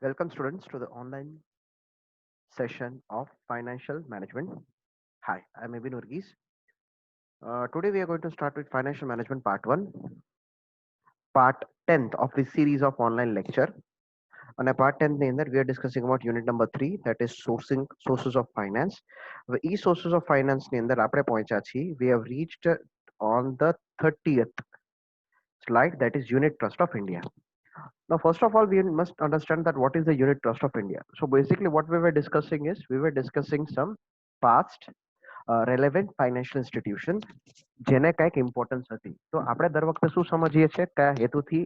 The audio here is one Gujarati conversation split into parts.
Welcome, students, to the online session of financial management. Hi, I'm Ebin Urgis. Today, we are going to start with financial management part 1, part 10th of this series of online lecture. On a part 10th, we are discussing about unit number 3, that is sources of finance. E sources of finance, we have reached on the 30th slide, that is Unit Trust of India. Now, first of all, we must understand that what is the Unit Trust of India. So basically, what we were discussing is we were discussing some past relevant financial institution જેને કંઈક ઇમ્પોર્ટન્સ હતી. તો આપણે દર વખતે શું સમજીએ છીએ, કયા હેતુથી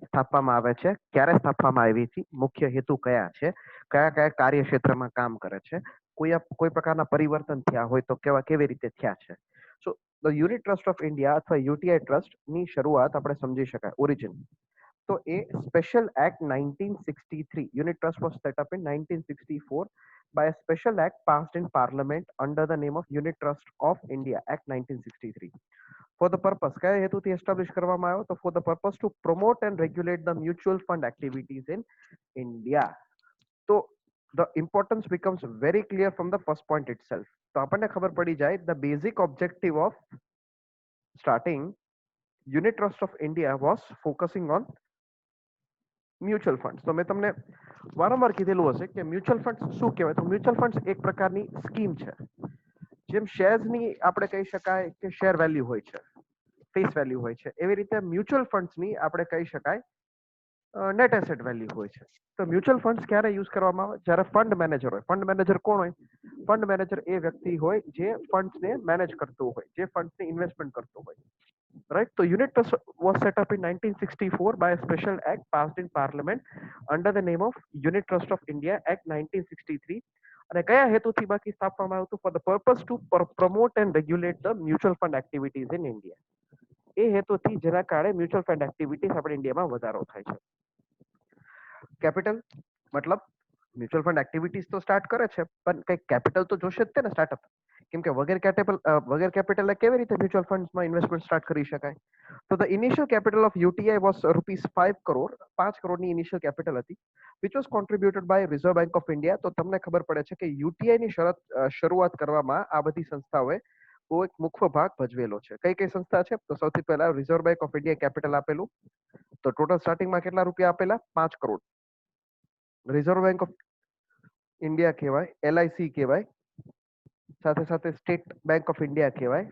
સ્થાપવામાં આવે છે, ક્યારે સ્થાપવામાં આવી છે, મુખ્ય હેતુ કયા છે, કયા કયા કાર્યક્ષેત્રમાં કામ કરે છે, કોઈ પ્રકારના પરિવર્તન થયા હોય તો કેવી રીતે થયા છે. So the unit trust of India અથવા યુટીઆઈ ટ્રસ્ટ ની શરૂઆત આપણે સમજી શકાય ઓરિજિન. તો એ special act 1963, unit trust was set up in 1964 by a special act passed in parliament under the name of Unit Trust of India Act 1963. For the purpose, કયા હેતુથી એસ્ટાબ્લિશ કરવામાં આવ્યો? તો for the purpose to promote and regulate the mutual fund activities in India. તો the importance becomes very clear from the first point itself. તો આપણને ખબર પડી જાય the basic objective of starting Unit Trust of India was focusing on mutual funds. તો મેં તમને વારંવાર કીધેલું હશે કે મ્યુચ્યુઅલ ફંડ્સ શું કહેવાય. તો મ્યુચ્યુઅલ ફંડ્સ એક પ્રકારની સ્કીમ છે. જેમ શેર્સની આપણે કહી શકાય કે શેર વેલ્યુ હોય છે, ફેસ વેલ્યુ હોય છે, એવી રીતે મ્યુચ્યુઅલ ફંડ્સની આપણે કહી શકાય નેટ એસેટ વેલ્યુ હોય છે. તો મ્યુચ્યુઅલ ફંડ્સ ક્યારે યુઝ કરવામાં આવે? જ્યારે ફંડ મેનેજર હોય. ફંડ મેનેજર કોણ હોય? ફંડ મેનેજર એ વ્યક્તિ હોય જે ફંડ્સને મેનેજ કરતું હોય, જે ફંડ્સને ઇન્વેસ્ટમેન્ટ કરતું હોય. Right, so unit trust was set up in 1964 by a special act passed in parliament under the name of Unit Trust of India Act 1963. અને કયા હેતુથી બાકી સ્થાપવામાં આવ્યું હતું? For the purpose to promote and regulate the mutual fund activities in India. એ હેતુથી જેના કારણે મ્યુચ્યુઅલ ફંડ એક્ટિવિટીઝ આપણે ઇન્ડિયામાં વધારો થાય છે. કેપિટલ મતલબ મ્યુચ્યુઅલ ફંડ એક્ટિવિટીઝ તો સ્ટાર્ટ કરે છે, પણ કંઈક કેપિટલ તો જોશે જ તે ને સ્ટાર્ટઅપ. કેમ કે વગર કેપિટલે કેવી રીતે મ્યુચ્યુઅલ ફંડ્સમાં ઇન્વેસ્ટમેન્ટ સ્ટાર્ટ કરી શકાય? તો the initial capital of UTI was ₹5 crore, 5 કરોડની ઇનિશિયલ કેપિટલ હતી, which was contributed by Reserve bank of India. તો તમને ખબર પડે છે કે યુટીઆઈની શરૂઆત કરવામાં આ બધી સંસ્થાઓએ બહુ એક મુખ્ય ભાગ ભજવેલો છે. કઈ કઈ સંસ્થા છે? તો સૌથી પહેલા reserve bank of India capital આપેલું. તો ટોટલ સ્ટાર્ટિંગમાં કેટલા રૂપિયા આપેલા? 5 crore. Reserve bank of India કહેવાય, એલઆઈસી કહેવાય, સાથે સાથે સ્ટેટ બેંક ઓફ ઇન્ડિયા કહેવાય,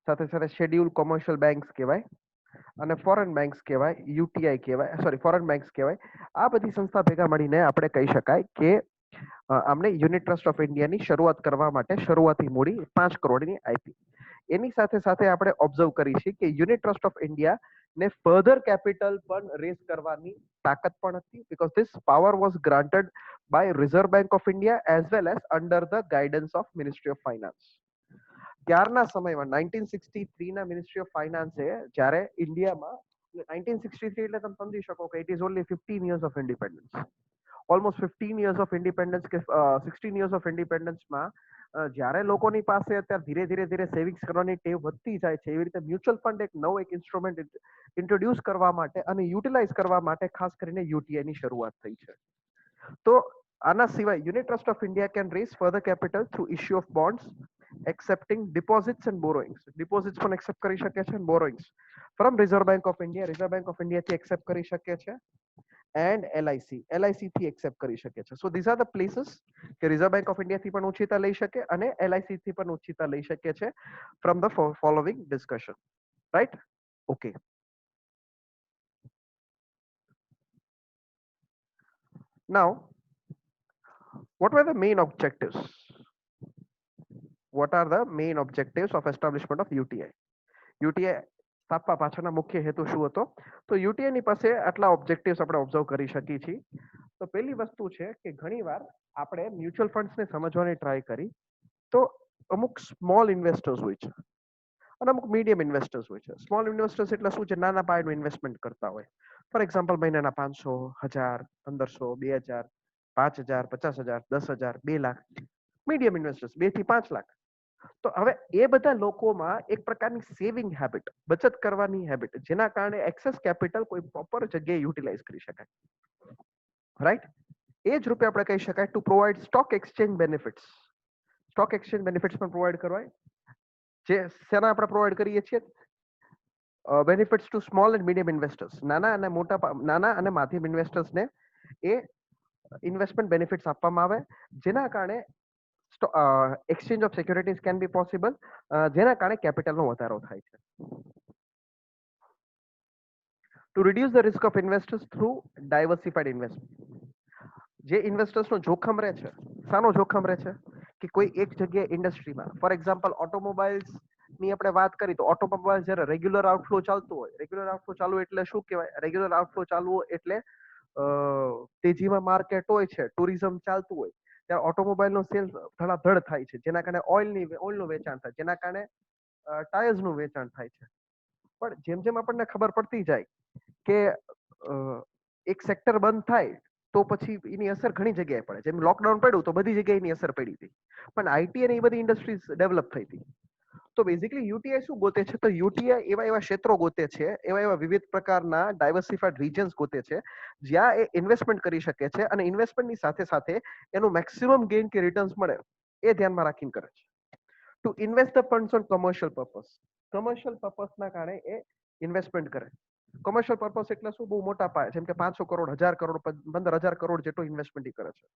સાથે સાથે શેડ્યુલ કોમર્શિયલ બેંક્સ કહેવાય, અને ફોરેન બેંક્સ કહેવાય, યુટીઆઈ કહેવાય, સોરી ફોરેન બેંક્સ કહેવાય. આ બધી સંસ્થા ભેગા મળીને આપણે કહી શકાય કે આમને યુનિટ ટ્રસ્ટ ઓફ ઇન્ડિયાની શરૂઆત કરવા માટે શરૂઆતી મૂડી 5 કરોડની આપી. એની સાથે સાથે આપણે ઓબ્ઝર્વ કરી છે કે યુનિટ ટ્રસ્ટ ઓફ ઇન્ડિયા ને ફર્ધર કેપિટલ પણ રેઝ કરવાની તાકાત પણ હતી, because this power was granted by Reserve Bank of India as well as under the guidance of Ministry of Finance. ત્યારના સમયમાં 1963 ના મિનિસ્ટ્રી ઓફ ફાઇનાન્સે જ્યારે ઇન્ડિયામાં 1963 એટલે તમે સમજી શકો કે it is only 15 years of independence. Almost 15 years of independence કે 16 years of independence માં જ્યારે લોકોની પાસે અત્યારે ધીરે ધીરે ધીરે સેવિંગ્સ કરવાની ટેવ વધતી જાય છે, એવી રીતે મ્યુચ્યુઅલ ફંડ એક નવો એક ઇન્સ્ટ્રુમેન્ટ ઇન્ટ્રોડ્યુસ કરવા માટે અને યુટિલાઇઝ કરવા માટે ખાસ કરીને યુટીઆઈની શરૂઆત થઈ છે. તો આના સિવાય unit trust of India can raise further capital through issue of bonds, accepting deposits and borrowings. Deposits પણ એક્સેપ્ટ કરી શકે છે, borrowings from reserve bank of India. Reserve bank of ઇન્ડિયાથી એક્સેપ્ટ કરી શકે છે, એન્ડ એલઆઈસી થી એક્સેપ્ટ કરી શકે છે. So this are the places કે રિઝર્વ બેંક ઓફ ઇન્ડિયા થી પણ ઉછીતા લઈ શકે અને એલઆઈસી થી પણ ઉછીતા લઈ શકે છે from the following discussion. Right, okay. Now, what were the main objectives? What are the main objectives of establishment of UTI? UTI સ્થાપવા પાછળના મુખ્ય હેતુ શું હતો? તો યુટીઆઈ ની પાસે આટલા ઓબ્જેક્ટિવ્સ આપણે ઓબ્ઝર્વ કરી શકીએ છીએ. તો પહેલી વસ્તુ છે કે ઘણીવાર આપણે મ્યુચ્યુઅલ ફંડ્સને સમજવાની ટ્રાય કરી તો અમુક સ્મોલ ઇન્વેસ્ટર્સ હોય છે અને અમુક મીડિયમ ઇન્વેસ્ટર્સ હોય છે. સ્મોલ ઇન્વેસ્ટર્સ એટલે શું છે? નાના પાયાનું ઇન્વેસ્ટમેન્ટ કરતા હોય. ફોર એક્ઝામ્પલ, મહિનાના 500, 1000, 1500, 2000, 5000, 50000, 10000, 2 લાખ. મીડિયમ ઇન્વેસ્ટર્સ 2 થી 5 લાખ. તો હવે એ બધા લોકોમાં એક પ્રકારની સેવિંગ હેબિટ, બચત કરવાની હેબિટ, જેના કારણે એક્સેસ કેપિટલ કોઈ પ્રોપર જગ્યાએ યુટિલાઇઝ કરી શકાય. રાઈટ. એ જ રૂપે આપણે કહી શકાય to provide stock exchange benefits. Stock exchange benefits પણ પ્રોવાઈડ કરવાય. જે શેના આપણે પ્રોવાઈડ કરીએ છીએ? Benefits to small and medium investors. નાના અને માધ્યમ ઇન્વેસ્ટર્સને એ ઇન્વેસ્ટમેન્ટ બેનિફિટ્સ આપવામાં આવે, જેના કારણે exchange of securities can be possible, જેના કારણે કેપિટલનો વધારો થાય છે. To reduce the risk of investors through diversified investment. જે ઇન્વેસ્ટર્સનો જોખમ રહે છે, શાનો જોખમ રહે છે? કે કોઈ એક જગ્યાએ ઇન્ડસ્ટ્રીમાં, ફોર એક્ઝામ્પલ ઓટોમોબાઈલ્સ ની આપણે વાત કરી તો ઓટોમોબાઈલ જ્યારે રેગ્યુલર આઉટફ્લો ચાલતું હોય, રેગ્યુલર આઉટફ્લો ચાલુ એટલે શું કહેવાય? રેગ્યુલર આઉટફ્લો ચાલુ હોય એટલે તેજીમાં માર્કેટ હોય છે, ટુરિઝમ ચાલતું હોય, ત્યારે ઓટોમોબાઈલનો સેલ ધડાધડ થાય છે, જેના કારણે ઓઇલનું વેચાણ થાય, જેના કારણે ટાયર્સનું વેચાણ થાય છે. પણ જેમ જેમ આપણને ખબર પડતી જાય કે એક સેક્ટર બંધ થાય તો પછી એની અસર ઘણી જગ્યાએ પડે. જેમ લોકડાઉન પડ્યું તો બધી જગ્યાએ એની અસર પડી હતી, પણ આઈટી અને એ બધી ઇન્ડસ્ટ્રીઝ ડેવલપ થઈ હતી. તો બેઝિકલી યુટીઆઈ શું ગોતે છે? તો યુટીઆઈ એવા એવા ક્ષેત્રો ગોતે છે, એવા એવા વિવિધ પ્રકારના ડાયવર્સિફાઈડ રિજન્સ ગોતે છે, જ્યાં એ ઇન્વેસ્ટમેન્ટ કરી શકે છે, અને ઇન્વેસ્ટમેન્ટની સાથે સાથે એનું મેક્સિમમ ગેઇન કે રિટર્ન્સ મળે એ ધ્યાનમાં રાખીને કરે છે. To invest the funds on commercial purpose. Commercial પર્પસના કારણે એ ઇન્વેસ્ટમેન્ટ કરે. કોમર્શિયલ પર્પસ એટલે શું? બહુ મોટા પાયે, જેમ કે 500 કરોડ, 1000 કરોડ, 15,000 કરોડ જેટલો ઇન્વેસ્ટમેન્ટ કરે છે.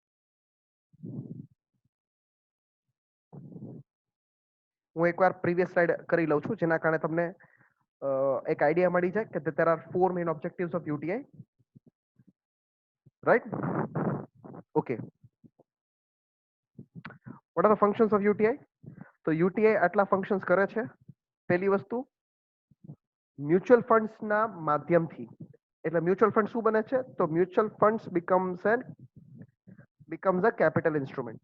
હું એકવાર પ્રીવિયસ સ્લાઇડ કરી લઉં છું, જેના કારણે તમને એક આઈડિયા મળી જાય કે there are four main objectives of UTI. Right? Okay. What are the functions of UTI? તો UTI આટલા ફંક્શન્સ કરે છે. પહેલી વસ્તુ, મ્યુચ્યુઅલ ફંડ્સના માધ્યમથી, એટલે મ્યુચ્યુઅલ ફંડ શું બને છે? તો mutual funds becomes a capital instrument.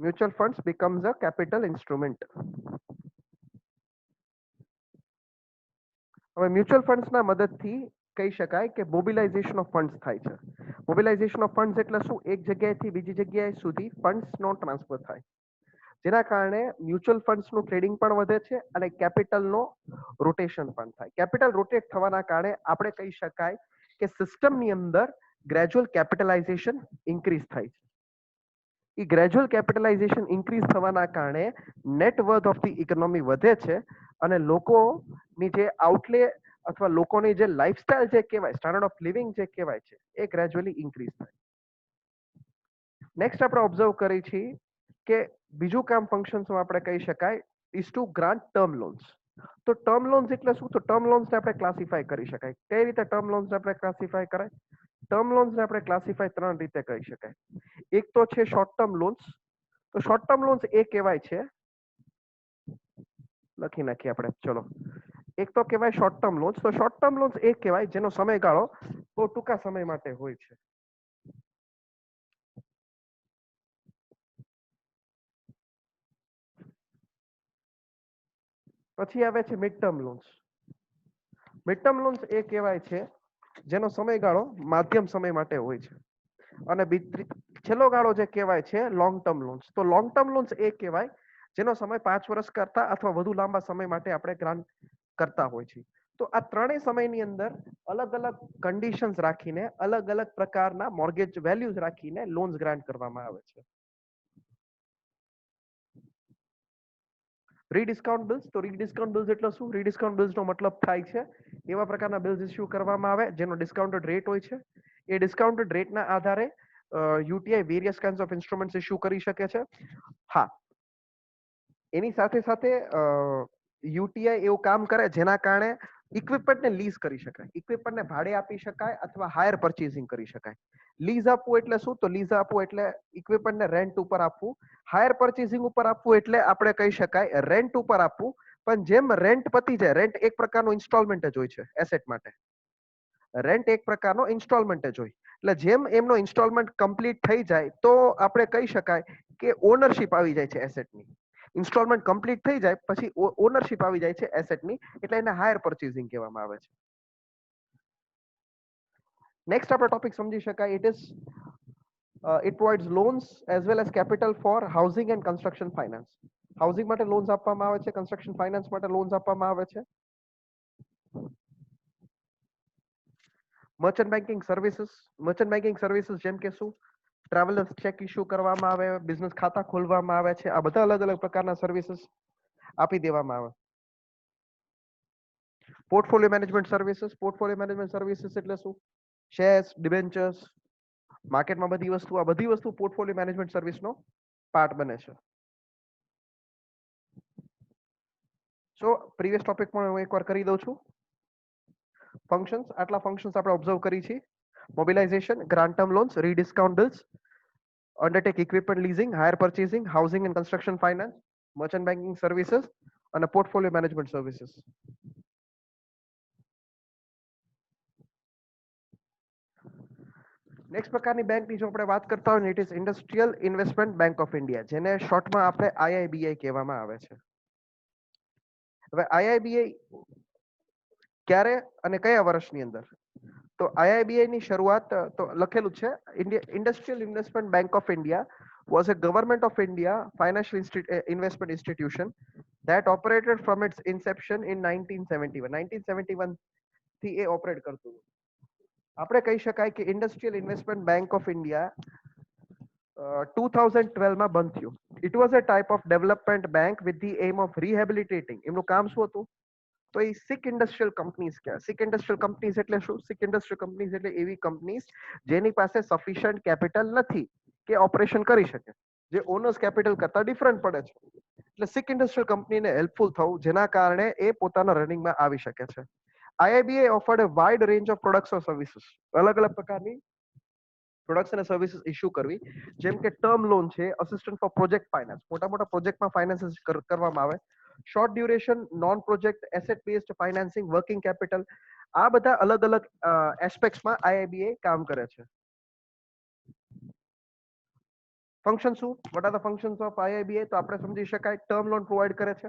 Mutual funds becomes a capital instrument. હવે મ્યુચ્યુઅલ ફંડ્સના મદદથી કહી શકાય કે મોબિલાઇઝેશન ઓફ ફંડ્સ થાય છે. મોબિલાઇઝેશન ઓફ ફંડ્સ એટલે શું? એક જગ્યાએથી બીજી જગ્યાએ સુધી ફંડ્સનો ટ્રાન્સફર થાય, જેના કારણે મ્યુચ્યુઅલ ફંડ્સનું ટ્રેડિંગ પણ વધે છે અને કેપિટલનો રોટેશન પણ થાય. કેપિટલ રોટેટ થવાના કારણે આપણે કહી શકાય કે સિસ્ટમની અંદર ગ્રેજ્યુઅલ કેપિટલાઇઝેશન ઇન્ક્રીઝ થાય છે. એ ગ્રેજ્યુઅલ કેપિટલાઇઝેશન ઇન્ક્રીઝ થવાના કારણે net worth of the economy વધે છે, અને લોકોની જે આઉટલે અથવા લોકોની જે લાઈફસ્ટાઈલ જે કહેવાય, સ્ટાન્ડર્ડ ઓફ લિવિંગ જે કહેવાય છે, એ ગ્રેજ્યુઅલી ઇન્ક્રીઝ થાય. નેક્સ્ટ આપણે ઓબ્ઝર્વ કરી છીએ કે બીજું કામ ફંક્શન્સમાં આપણે કહી શકાય is to grant term loans. તો ટર્મ લોન્સ એટલે શું? તો ટર્મ લોન્સને આપણે ક્લાસિફાય કરી શકાય. કઈ રીતે ટર્મ લોન્સને આપણે ક્લાસિફાય કરાય? ટર્મ લોન્સને આપણે ક્લાસિફાય 3 રીતે કરી શકાય. એક તો છે શોર્ટ ટર્મ લોન્સ. તો શોર્ટ ટર્મ લોન્સ એ કહેવાય છે, લખી નાખીએ આપણે, ચલો. એક તો કહેવાય શોર્ટ ટર્મ લોન્સ. તો શોર્ટ ટર્મ લોન્સ એ કહેવાય જેનો સમયગાળો બહુ ટૂંકા સમય માટે હોય છે. પછી આવે છે mid term loans. Mid term loans એ કહેવાય છે જેનો સમયગાળો માધ્યમ સમય માટે હોય છે. અને છેલ્લો ગાળો જે કહેવાય છે લોંગ ટર્મ લોન્સ. તો લોંગ ટર્મ લોન્સ એ કહેવાય જેનો સમય 5 વર્ષ કરતા અથવા વધુ લાંબા સમય માટે આપણે ગ્રાન્ટ કરતા હોય છે. તો આ ત્રણેય સમયની અંદર અલગ અલગ કન્ડિશન્સ રાખીને, અલગ અલગ પ્રકારના મોર્ગેજ વેલ્યુઝ રાખીને લોન્સ ગ્રાન્ટ કરવામાં આવે છે. રીડિસ્કાઉન્ટ બિલ્સ. તો રીડિસ્કાઉન્ટ બિલ્સ એટલે શું? રીડિસ્કાઉન્ટ બિલ્સનો મતલબ થાય છે એવા પ્રકારના બિલ્સ ઇસ્યુ કરવામાં આવે જેનો ડિસ્કાઉન્ટેડ રેટ હોય છે. એ ડિસ્કાઉન્ટેડ રેટના આધારે UTI various kinds of instruments issue કરી શકે છે. હા, એની સાથે સાથે યુટીઆઈ એવું કામ કરે જેના કારણે ઇક્વિપમેન્ટને લીઝ કરી શકાય, ઇક્વિપમેન્ટને ભાડે આપી શકાય અથવા હાયર પરચેઝિંગ કરી શકાય. લીઝ આપવું એટલે શું? તો લીઝ આપવું એટલે ઇક્વિપમેન્ટને રેન્ટ ઉપર આપવું. હાયર પરચેઝિંગ ઉપર આપવું એટલે આપણે કહી શકાય રેન્ટ ઉપર આપવું. પણ જેમ રેન્ટ પતી જાય, રેન્ટ એક પ્રકારનો ઇન્સ્ટોલમેન્ટ જ હોય છે એસેટ માટે. રેન્ટ એક પ્રકારનો ઇન્સ્ટોલમેન્ટ જ હોય. એટલે જેમ એમનો ઇન્સ્ટોલમેન્ટ કમ્પ્લીટ થઈ જાય તો આપણે કહી શકાય કે ઓનરશિપ આવી જાય છે એસેટની. ઇન્સ્ટોલમેન્ટ કમ્પ્લીટ થઈ જાય પછી ઓનરશિપ આવી જાય છે એસેટની, એટલે એને હાયર પરચેઝિંગ કહેવામાં આવે છે. નેક્સ્ટ આપણે ટોપિક સમજી શકાય. It provides loans as well as capital for housing and construction finance. Housing માટે લોન્સ આપવામાં આવે છે, કન્સ્ટ્રક્શન ફાઇનાન્સ માટે લોન્સ આપવામાં આવે છે. મર્ચન્ટ બેન્કિંગ સર્વિસીસ જેમ કે શું? ટ્રાવેલર્સ ચેક ઇસ્યુ કરવામાં આવે, બિઝનેસ ખાતા ખોલવામાં આવે છે, આ બધા અલગ અલગ પ્રકારના સર્વિસીસ આપી દેવામાં આવે. પોર્ટફોલિયો મેનેજમેન્ટ સર્વિસીસ એટલે શું? શેર્સ, ડિબેન્ચર્સ, માર્કેટમાં બધી વસ્તુ, આ બધી વસ્તુ પોર્ટફોલિયો મેનેજમેન્ટ સર્વિસનો પાર્ટ બને છે. સો પ્રીવિયસ ટોપિક પણ હું એકવાર કરી દઉં છું. ફંક્શન્સ, આટલા ફંક્શન્સ આપણે ઓબ્ઝર્વ કરી છે. Mobilisation, grant term loans, rediscount bills, undertake equipment leasing, hire purchasing, housing and construction finance, merchant banking services અને portfolio management services. નેક્સ્ટ પ્રકારની બેંકની જો આપણે વાત કરતા હોય ને, it is industrial investment bank of India, જેને શોર્ટમાં આપણે આઈઆઈબીઆઈ કહેવામાં આવે છે. હવે આઈઆઈબીઆઈ ક્યારે અને કયા વર્ષની અંદર? તો આઈઆઈબીઆઈ ની શરૂઆત તો લખેલું છે, industrial investment bank of India was a government of India financial investment institution that operated from its inception in 1971. 1971 થી એ ઓપરેટ કરતું. આપણે કહી શકાય કે industrial investment bank of India 2012 માં બંધ થયું. It was a type of development bank with the aim of rehabilitating. એમનું કામ શું હતું? તો એ સિક ઇન્ડસ્ટ્રીયલ કંપનીઝ કહેવાય. સિક ઇન્ડસ્ટ્રીયલ કંપનીઝ એટલે શું? સિક ઇન્ડસ્ટ્રીયલ કંપનીઝ એટલે એવી કંપનીઝ જેની પાસે સફિશિયન્ટ કેપિટલ નથી કે ઓપરેશન કરી શકે, જે ઓનર્સ કેપિટલ કરતા ડિફરન્ટ પડે છે. એટલે સિક ઇન્ડસ્ટ્રીયલ કંપનીને હેલ્પફુલ થવું, જેના કારણે એ પોતાના રનિંગમાં આવી શકે છે. IIBI offered a wide range of products or services. અલગ અલગ પ્રકારની પ્રોડક્ટ્સ અને સર્વિસીસ ઇસ્યુ કરવી, જેમ કે ટર્મ લોન છે, અસિસ્ટન્ટ ફોર પ્રોજેક્ટ ફાઇનાન્સ, મોટા મોટા પ્રોજેક્ટમાં ફાઇનાન્સ કરવામાં આવે, short duration non project asset based financing, working capital, આ બધા અલગ અલગ એસ્પેક્ટ્સમાં આઈઆઈબીઆઈ કામ કરે છે. ફંક્શન શું? What are the functions of IIBI? તો આપણે સમજી શકાય, ટર્મ લોન પ્રોવાઈડ કરે છે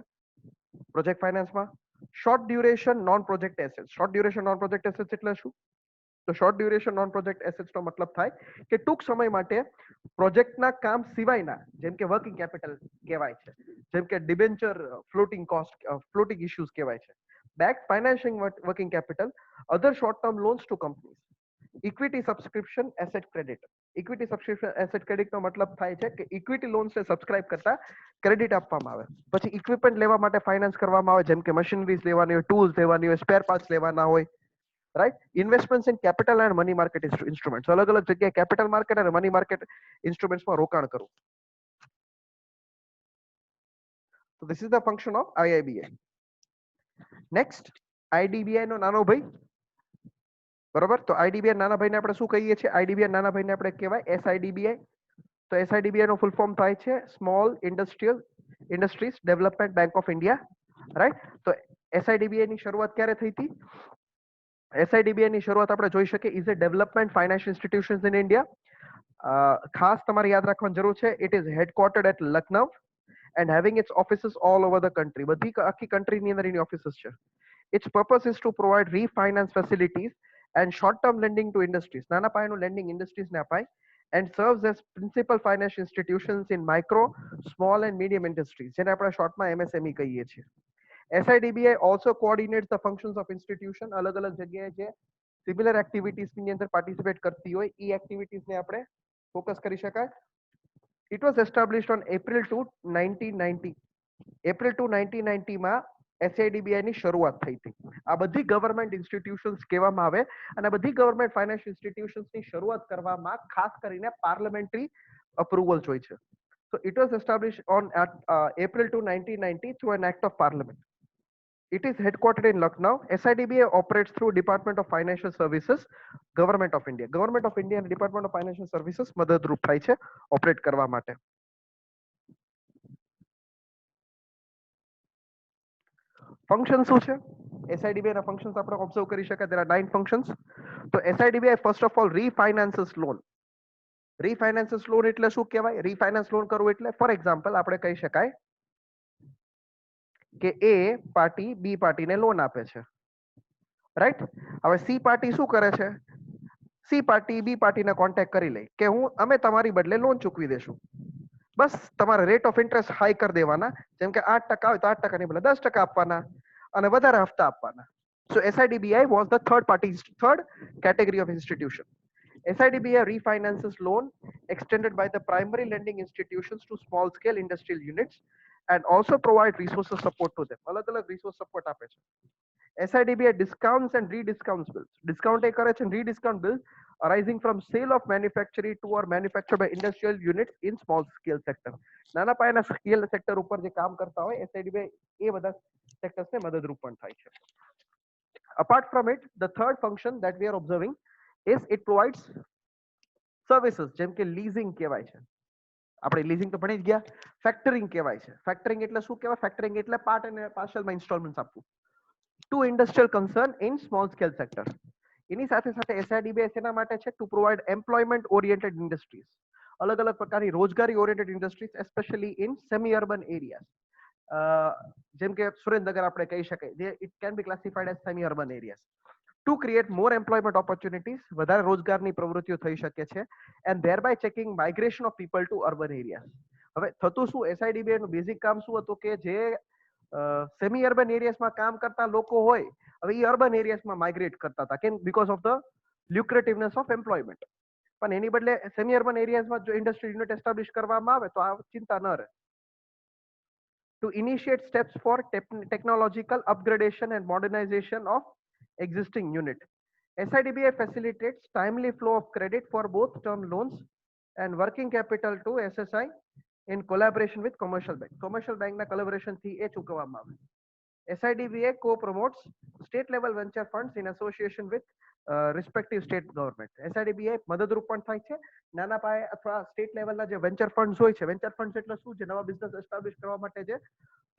પ્રોજેક્ટ ફાઇનાન્સમાં. Short duration non project assets. Short duration non project assets એટલે શું? તો short duration non project assets નો મતલબ થાય કે ટૂંક સમય માટે પ્રોજેક્ટના કામ સિવાયના, જેમ કે વર્કિંગ કેપિટલ કહેવાય છે, જેમ કે debenture, floating cost, floating issues કહેવાય છે, back financing working capital, other short term loans to companies, equity subscription asset credit. Equity subscription asset credit નો મતલબ થાય છે કે ઇક્વિટી લોન્સને સબસ્ક્રાઇબ કરતા ક્રેડિટ આપવામાં આવે. પછી ઇક્વિપમેન્ટ લેવા માટે ફાઇનાન્સ કરવામાં આવે, જેમ કે મશીનરીઝ લેવાની હોય, ટૂલ્સ લેવાની હોય, સ્પેર પાર્ટ્સ લેવાના હોય, right. Investment in capital and money market instruments. અલગ અલગ જગ્યાએ કેપિટલ માર્કેટ અને મની માર્કેટ ઇન્સ્ટ્રુમેન્ટ્સમાં રોકાણ કરવું. So this is the function of IIBI. Next, IDBI નો નાનો ભાઈ, બરોબર. તો આઈડીબીઆઈ નાના ભાઈને આપણે શું કહીએ છીએ? આઈડીબીઆઈ નાના ભાઈને આપણે કહેવાય એસઆઈડીબીઆઈ. તો એસઆઈડીબીઆઈ નો ફૂલ ફોર્મ થાય છે small industries development bank of India, right. તો એસઆઈડીબીઆઈ ની શરૂઆત ક્યારે થઈ હતી? એસઆઈડીબીઆઈ ની શરૂઆત આપણે જોઈ શકીએ, is a development financial institutions in India. ખાસ તમારે યાદ રાખવાની જરૂર છે, it is headquartered at Lucknow and having its offices all over the country. બધી આખી કન્ટ્રીની અંદર એની ઓફિસીસ છે. Its purpose is to provide refinance facilities and short-term lending to industries. નાના પાયાનું લેન્ડિંગ ઇન્ડસ્ટ્રીઝને અપાય, and serves as principal financial institutions in micro, small and medium industries, જેને આપણે શોર્ટમાં MSME કહીએ છીએ. SIDBI also coordinates the functions of institution. અલગ અલગ જગ્યાએ જે સિમિલર એક્ટિવિટીઝની અંદર પાર્ટિસિપેટ કરતી હોય, એ એક્ટિવિટીઝને આપણે ફોકસ કરી શકાય. It was established on April 2, 1990. April 2, 1990 માં SIDBI ની શરૂઆત થઈ હતી. આ બધી ગવર્મેન્ટ ઇન્સ્ટિટ્યુશન્સ કહેવામાં આવે, અને બધી ગવર્મેન્ટ ફાઇનાન્શિયલ ઇન્સ્ટિટ્યુશન્સની શરૂઆત કરવામાં ખાસ કરીને પાર્લામેન્ટરી અપ્રુવલ જોઈએ છે. So it was established on April 2, 1990 through an act of parliament. It is headquartered in Lucknow. SIDBI operates through Department of Financial Services, Government of India. Government of India and Department of Financial Services મદદરૂપ થાય છે ઓપરેટ કરવા માટે. ફંક્શન શું છે? SIDBI ના ફંક્શન્સ આપણે ઓબ્ઝર્વ કરી શકાય. there are 9 functions. તો SIDBI first of all refinances loan. refinances loan એટલે શું કહેવાય? refinance લોન કરવું એટલે ફોર એક્ઝામ્પલ આપણે કહી શકાય કે એ પાર્ટી બી પાર્ટીને લોન આપે છે, રાઈટ. હવે સી પાર્ટી શું કરે છે? સી પાર્ટી બી પાર્ટીને કોન્ટેક્ટ કરી લે કે અમે તમારી બદલે લોન ચૂકવી દેશું. બસ તમારે રેટ ઓફ ઇન્ટરેસ્ટ હાઈ કરી દેવાના, જેમ કે 8% હોય તો 8%ની બદલે 10% આપવાના અને વધારે હપ્તા આપવાના. So SIDBI was the third category of institution. SIDBI refinances loan extended by the primary lending institutions to small scale industrial units and also provide resources support to them. અલગ-અલગ resource support આપે છે. SIDBI discounts and rediscounts bills. Discount એ કરે છે and rediscount bills arising from sale of manufacturing to or manufactured by industrial units in small scale sector. નાના પાયાના સ્કેલ સેક્ટર ઉપર જે કામ કરતા હોય SIDBI એ બધા સેક્ટર્સને મદદરૂપ પણ થાય છે. Apart from it, the third function that we are observing is it provides services જેમ કે લીઝિંગ કહેવાય છે. આપણે લીઝિંગ તો ભણી જ ગયા. ફેક્ટરિંગ કહેવાય છે. ફેક્ટરિંગ એટલે શું કહેવાય? ફેક્ટરિંગ એટલે પાર્ટ અને પાર્શલમાં ઇન્સ્ટોલમેન્ટ્સ આપવું to industrial concern in small scale sector. એની સાથે સાથે SIDBI એના માટે છે to provide employment oriented industries. અલગ અલગ પ્રકારની રોજગારી oriented industries especially in semi urban areas. જેમ કે સુરેન્દ્રનગર આપણે કહી શકાય, જે it can be classified as semi urban areas. To create more employment opportunities, વધારે રોજગારની પ્રવૃત્તિઓ થઈ શકે છે and thereby checking migration of people to urban areas. હવે થતું શું, SIDBI નું બેઝિક કામ શું હતું કે જે સેમી અર્બન એરિયાઝમાં કામ કરતા લોકો હોય, હવે એ અર્બન એરિયાઝમાં માઇગ્રેટ કરતા હતા. કેમ? Because of the lucrativeness of employment. પણ એની બદલે સેમી અર્બન એરિયાઝમાં જો ઇન્ડસ્ટ્રી યુનિટ એસ્ટાબ્લિશ કરવામાં આવે તો આ ચિંતા ન રહે. To initiate steps for technological upgradation and modernization of existing unit. SIDBI facilitates timely flow of credit for both term loans and working capital to SSI in collaboration with commercial bank. Commercial bank na collaboration થી એ ચૂકવવામાં આવે. SIDBI co-promotes state level venture funds in association with respective state government. SIDBI મદદરૂપ પણ થાય છે નાના પાયે અથવા સ્ટેટ લેવલના જે વેન્ચર ફંડ્સ હોય છે. વેન્ચર ફંડ્સ એટલે શું? જે નવા બિઝનેસ એસ્ટાબ્લિશ કરવા માટે જે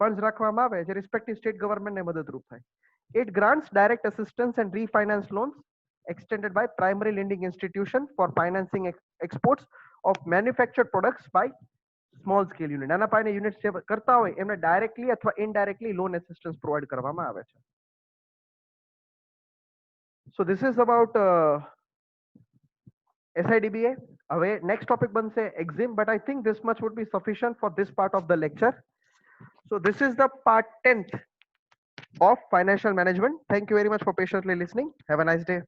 ફંડ્સ રાખવામાં આવે, જે રિસ્પેક્ટિવ સ્ટેટ ગવર્મેન્ટને મદદરૂપ થાય. It grants direct assistance and refinance loans extended by primary lending institution for financing exports of manufactured products by small scale unit. નાના પાયાના યુનિટ્સ જે કરતા હોય એમને ડાયરેક્ટલી અથવા ઇનડાયરેક્ટલી લોન એસિસ્ટન્સ પ્રોવાઈડ કરવામાં આવે છે. So this is about SIDBA. હવે next topic બનશે EXIM, but I think this much would be sufficient for this part of the lecture. So this is the part 10th of financial management. Thank you very much for patiently listening. Have a nice day.